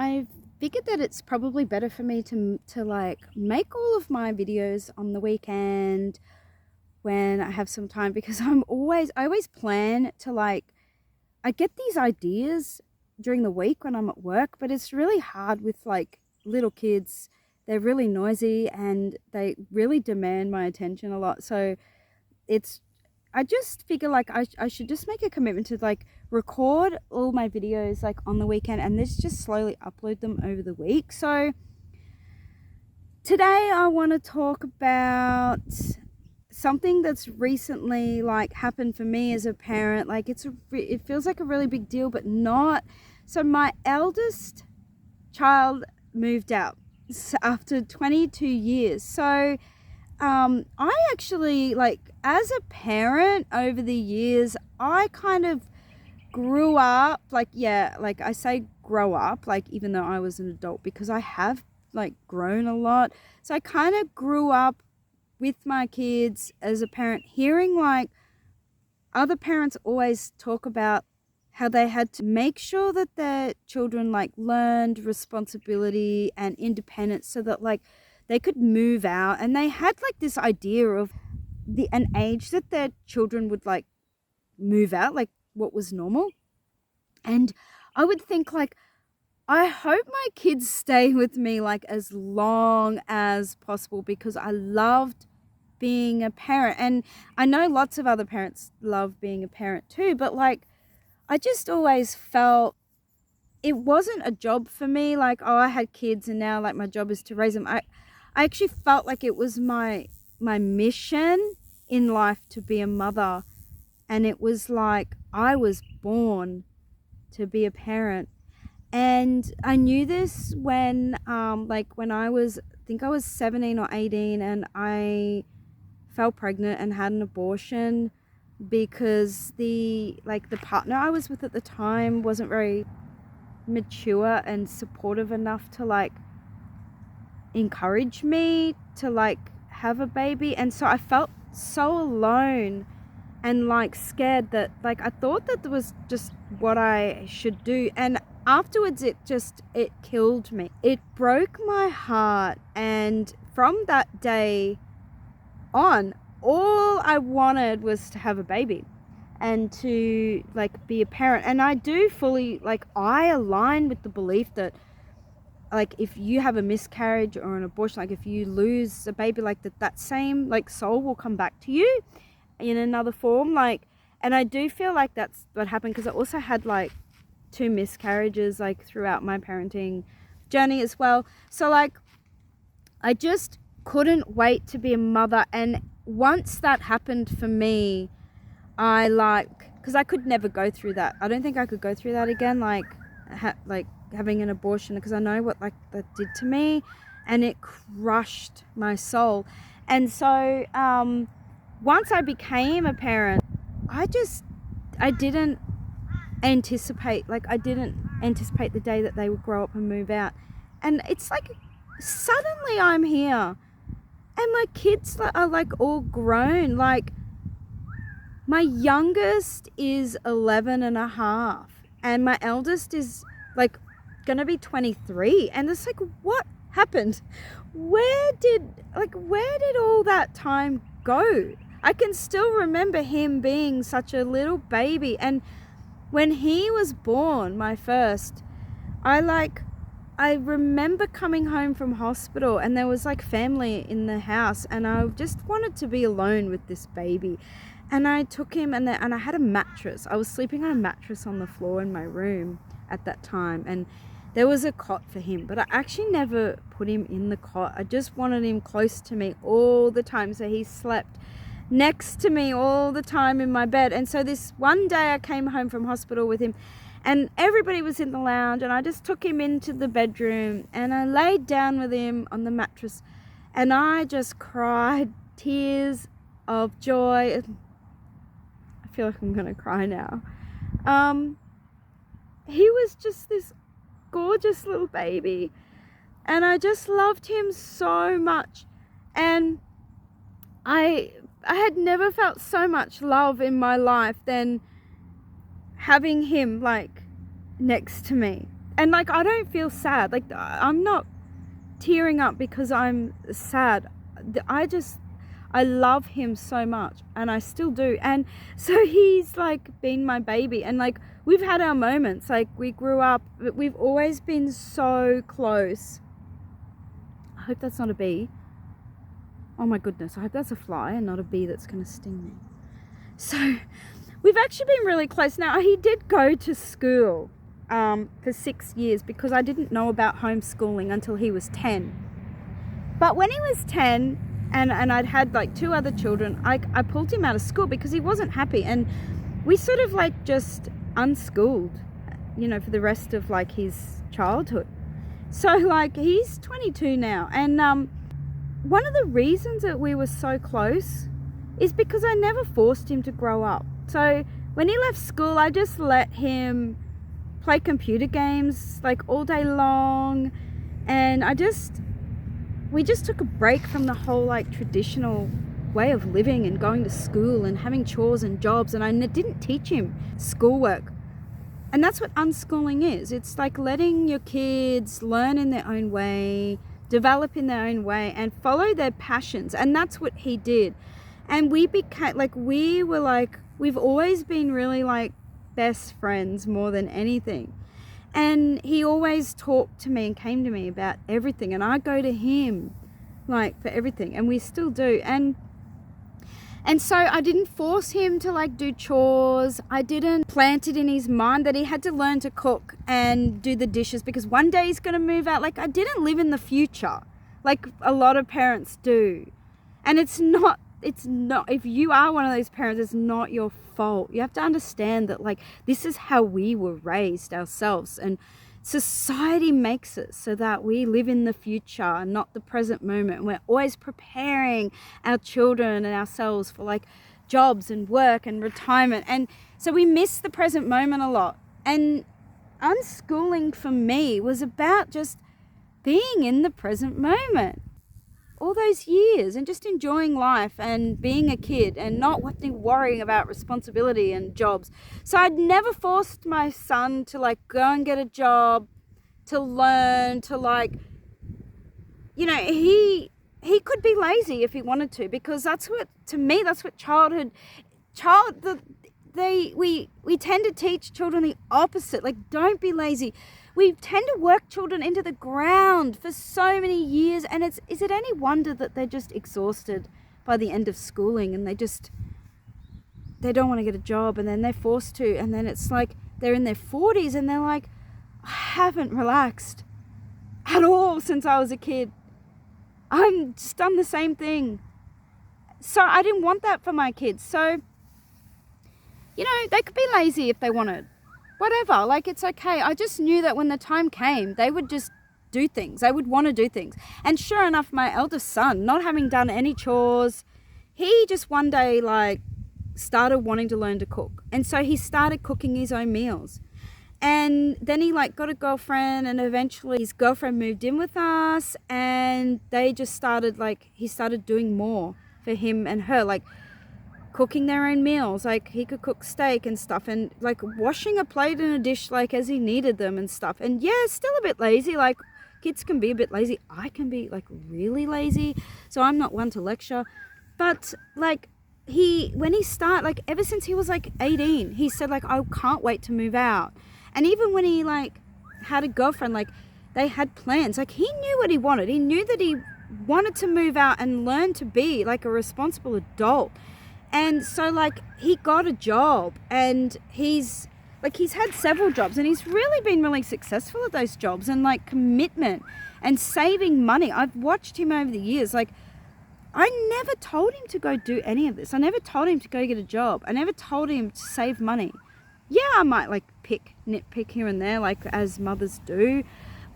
I figured that it's probably better for me to like make all of my videos on the weekend when I have some time, because I always plan to like, I get these ideas during the week when I'm at work, but it's really hard with like little kids. They're really noisy and they really demand my attention a lot. So I just figure like I should just make a commitment to like record all my videos like on the weekend and just slowly upload them over the week. So today I want to talk about something that's recently like happened for me as a parent. Like it feels like a really big deal, but not. So my eldest child moved out after 22 years. So I actually, like, as a parent over the years, I kind of grew up, like, yeah, like I say grow up, like, even though I was an adult, because I have like grown a lot. So I kind of grew up with my kids as a parent, hearing like other parents always talk about how they had to make sure that their children like learned responsibility and independence so that like they could move out, and they had like this idea of an age that their children would like move out, like what was normal. And I would think like, I hope my kids stay with me like as long as possible, because I loved being a parent. And I know lots of other parents love being a parent too, but like I just always felt it wasn't a job for me. Like, oh, I had kids and now like my job is to raise them. I actually felt like it was my mission in life to be a mother. And it was like I was born to be a parent. And I knew this when when I think I was 17 or 18, and I fell pregnant and had an abortion because the partner I was with at the time wasn't very mature and supportive enough to like encourage me to like have a baby. And so I felt so alone and like scared that like I thought that was just what I should do. And afterwards it killed me. It broke my heart. And from that day on, all I wanted was to have a baby and to like be a parent. And I do fully like, I align with the belief that like if you have a miscarriage or an abortion, like if you lose a baby, like that same like soul will come back to you in another form. Like, and I do feel like that's what happened, because I also had like 2 miscarriages like throughout my parenting journey as well. So like I just couldn't wait to be a mother. And once that happened for me, I because I could never go through that. I don't think I could go through that again, like having an abortion, because I know what like that did to me, and it crushed my soul. And so once I became a parent, I didn't anticipate the day that they would grow up and move out. And it's like suddenly I'm here and my kids are like all grown. Like my youngest is 11 and a half and my eldest is like gonna be 23. And it's like, what happened? Where did all that time go? I can still remember him being such a little baby. And when he was born, my first, I remember coming home from hospital and there was like family in the house, and I just wanted to be alone with this baby. And I took him and I had a mattress. I was sleeping on a mattress on the floor in my room at that time, and there was a cot for him, but I actually never put him in the cot. I just wanted him close to me all the time, so he slept next to me all the time in my bed. And so this one day I came home from hospital with him, and everybody was in the lounge, and I just took him into the bedroom and I laid down with him on the mattress, and I just cried tears of joy. I feel like I'm gonna cry now. He was just this gorgeous little baby, and I just loved him so much. And I had never felt so much love in my life than having him like next to me. And like, I don't feel sad. Like, I'm not tearing up because I'm sad. I love him so much, and I still do. And so he's like been my baby, and like we've had our moments. Like, we grew up, but we've always been so close. I hope that's not a bee. Oh my goodness, I hope that's a fly and not a bee that's gonna sting me. So we've actually been really close. Now, he did go to school for 6 years because I didn't know about homeschooling until he was 10. But when he was 10, and I'd had like 2 other children, I pulled him out of school because he wasn't happy, and we sort of like just unschooled, you know, for the rest of like his childhood. So like, he's 22 now, and one of the reasons that we were so close is because I never forced him to grow up. So when he left school, I just let him play computer games like all day long, and we just took a break from the whole like traditional way of living and going to school and having chores and jobs, and I didn't teach him schoolwork. And that's what unschooling is. It's like letting your kids learn in their own way, develop in their own way, and follow their passions. And that's what he did. And we became like, we've always been really like best friends more than anything. And he always talked to me and came to me about everything, and I go to him like for everything, and we still do. And so I didn't force him to like do chores. I didn't plant it in his mind that he had to learn to cook and do the dishes because one day he's going to move out. Like, I didn't live in the future like a lot of parents do. And it's not, if you are one of those parents, it's not your fault. You have to understand that like, this is how we were raised ourselves, and society makes it so that we live in the future, not the present moment. We're always preparing our children and ourselves for like jobs and work and retirement, and so we miss the present moment a lot. And unschooling for me was about just being in the present moment all those years and just enjoying life and being a kid and not worrying about responsibility and jobs. So I'd never forced my son to like go and get a job, to learn, to like, you know, he could be lazy if he wanted to, because that's what, to me, that's what we tend to teach children the opposite. Like, don't be lazy. We tend to work children into the ground for so many years, and is it any wonder that they're just exhausted by the end of schooling, and they don't want to get a job, and then they're forced to, and then it's like they're in their 40s and they're like, I haven't relaxed at all since I was a kid. I'm just done the same thing. So I didn't want that for my kids. So, you know, they could be lazy if they wanted. Whatever, like, it's okay. I just knew that when the time came, they would just do things. They would want to do things. And sure enough, my eldest son, not having done any chores, he just one day, like, started wanting to learn to cook. And so he started cooking his own meals. And then he, like, got a girlfriend, and eventually his girlfriend moved in with us, and they just started, like, he started doing more for him and her, like, cooking their own meals. Like, he could cook steak and stuff, and like washing a plate and a dish like as he needed them and stuff. And yeah, still a bit lazy. Like, kids can be a bit lazy. I can be like really lazy, so I'm not one to lecture. But like, when he started, like, ever since he was like 18, he said like, I can't wait to move out. And even when he like had a girlfriend, like, they had plans. Like, he knew what he wanted. He knew that he wanted to move out and learn to be like a responsible adult. And so like, he got a job, and he's had several jobs, and he's really been really successful at those jobs, and like commitment and saving money. I've watched him over the years. Like, I never told him to go do any of this. I never told him to go get a job. I never told him to save money. Yeah, I might like nitpick here and there, like as mothers do.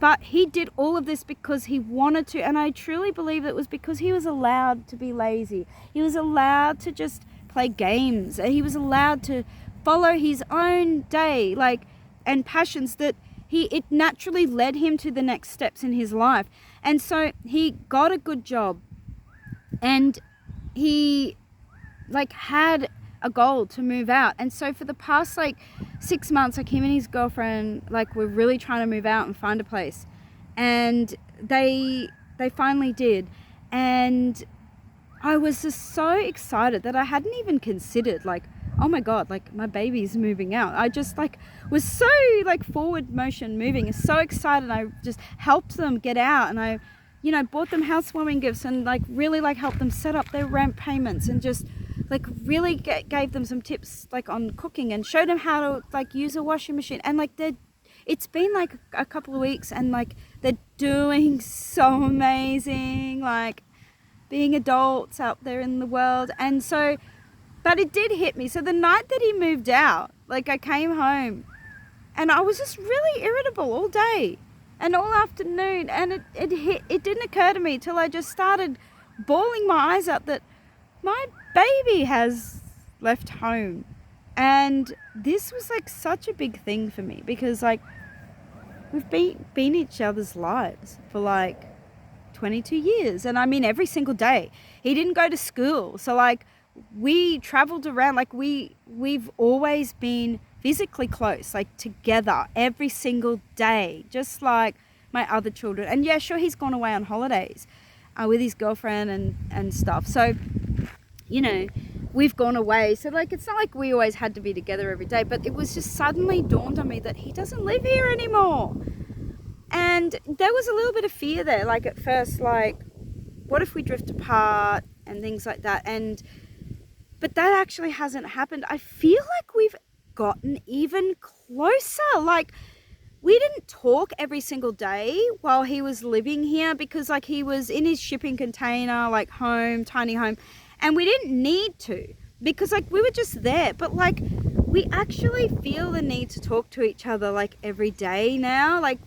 But he did all of this because he wanted to, and I truly believe it was because he was allowed to be lazy. He was allowed to just play games. He was allowed to follow his own day, like, and passions that it naturally led him to the next steps in his life. And so he got a good job, and he like had a goal to move out. And so for the past like 6 months, like him and his girlfriend, like we're really trying to move out and find a place. And they finally did. And I was just so excited that I hadn't even considered like, oh my God, like my baby's moving out. I just like was so like forward motion moving, so excited. I just helped them get out, and I, you know, bought them housewarming gifts and like really like helped them set up their rent payments, and just like really gave them some tips like on cooking and showed them how to like use a washing machine. And like it's been like a couple of weeks, and like they're doing so amazing, like being adults out there in the world. And so, but it did hit me. So the night that he moved out, like I came home and I was just really irritable all day and all afternoon. And it didn't occur to me till I just started bawling my eyes out that my baby has left home. And this was like such a big thing for me, because like we've been each other's lives for like 22 years. And I mean, every single day. He didn't go to school. So like we traveled around, like we've always been physically close, like together every single day, just like my other children. And yeah, sure, he's gone away on holidays with his girlfriend and stuff. So, you know, we've gone away. So like, it's not like we always had to be together every day, but it was just suddenly dawned on me that he doesn't live here anymore. And there was a little bit of fear there, like at first, like, what if we drift apart and things like that? But that actually hasn't happened. I feel like we've gotten even closer. Like, we didn't talk every single day while he was living here, because like he was in his shipping container, like home, tiny home, and we didn't need to, because like we were just there. But like we actually feel the need to talk to each other like every day now. Like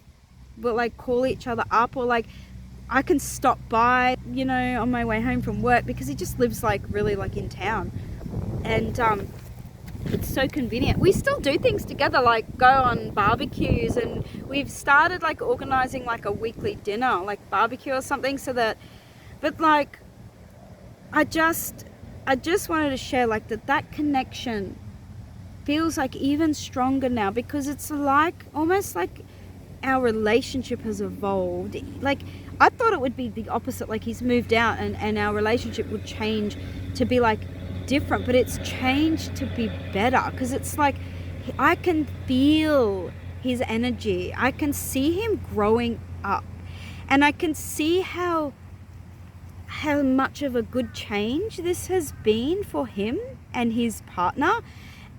we'll like call each other up, or like I can stop by, you know, on my way home from work, because he just lives like really like in town. And it's so convenient. We still do things together, like go on barbecues, and we've started like organizing like a weekly dinner, like barbecue or something, so that, but like I just wanted to share like that connection feels like even stronger now, because it's like almost like our relationship has evolved. Like I thought it would be the opposite, like he's moved out and our relationship would change to be like different, but it's changed to be better, because it's like I can feel his energy, I can see him growing up, and I can see how much of a good change this has been for him and his partner.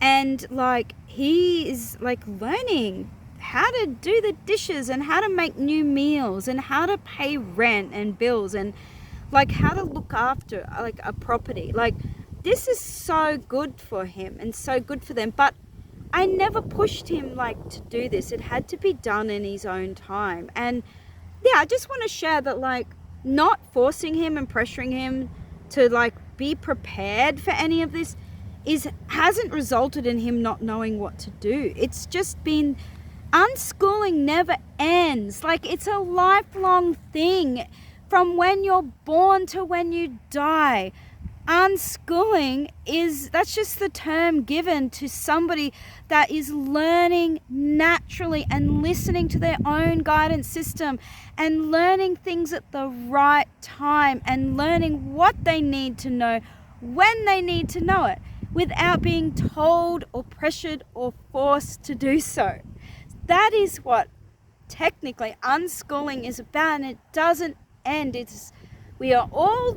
And like he is like learning how to do the dishes and how to make new meals and how to pay rent and bills and like how to look after like a property. Like this is so good for him and so good for them. But I never pushed him like to do this. It had to be done in his own time. And yeah, I just want to share that like not forcing him and pressuring him to like be prepared for any of this hasn't resulted in him not knowing what to do. It's just been, unschooling never ends. Like it's a lifelong thing from when you're born to when you die. Unschooling that's just the term given to somebody that is learning naturally and listening to their own guidance system and learning things at the right time and learning what they need to know when they need to know it without being told or pressured or forced to do so. That is what technically unschooling is about, and it doesn't end. We are all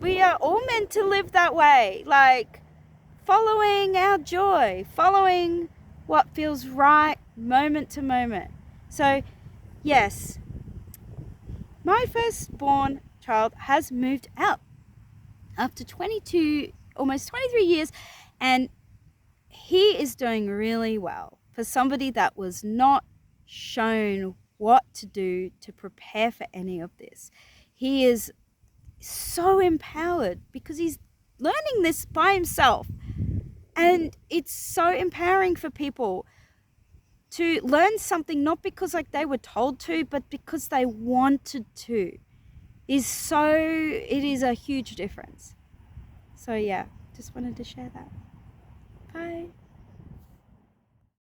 meant to live that way, like following our joy, following what feels right moment to moment. So yes, my firstborn child has moved out after 22, almost 23 years, and he is doing really well for somebody that was not shown what to do to prepare for any of this. He is so empowered because he's learning this by himself, and it's so empowering for people to learn something not because like they were told to, but because they wanted to. It is a huge difference. So yeah, just wanted to share that. Bye.